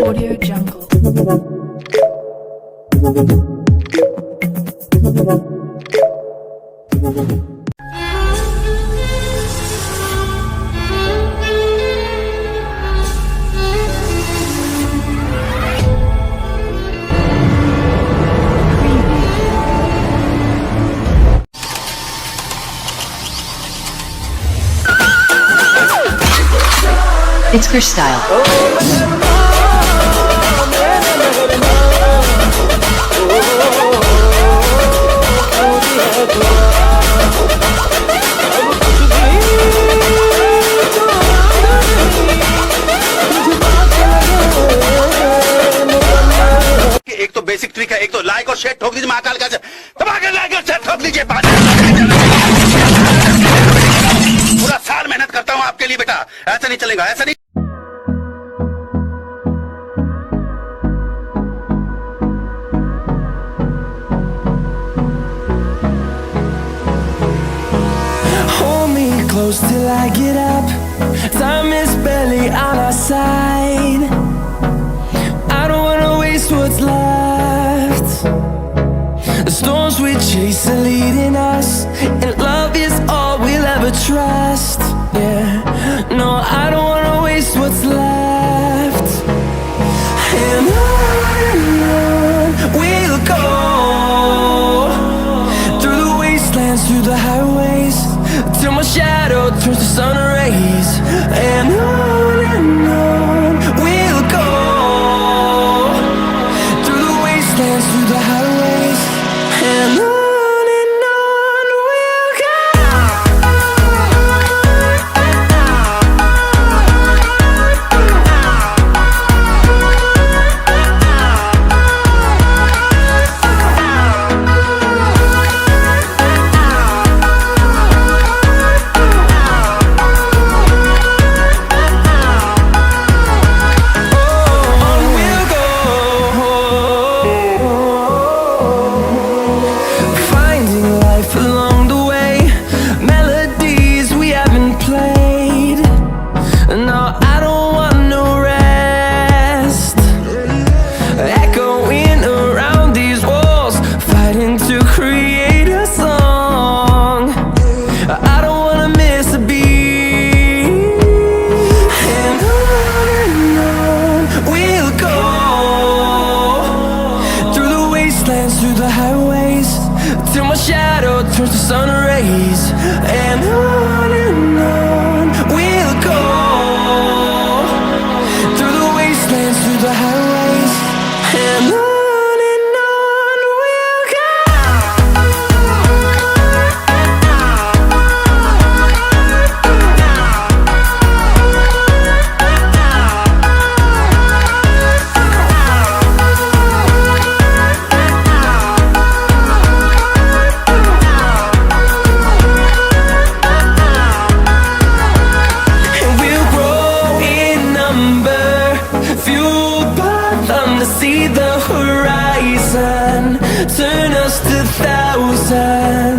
Audio Jungle. It's Krish style. एक तो basic trick है, एक तो लाइक और शेयर ठोक दीजिए महाकाल का दबा के लाइक और शेयर ठोक दीजिए। पूरा साल मेहनत करता हूँ आपके लिए बेटा, ऐसा नहीं चलेगा, ऐसा नहीं। Hold me close till I get up. Time is barely on our side. I don't wanna waste what's left. The storms we chase are leading us, and love is all we'll ever trust. Yeah, no, I don't wanna waste what's left. And on we'll go, through the wastelands, through the highways, till my shadow turns to sun rays. And on we'll go, through the wastelands, through the highways, and on we'll go. Through the highways, till my shadow turns to sun rays. And on we'll go, through the wastelands, through the highways, and on we'll go. See the horizon, turn us to thousands.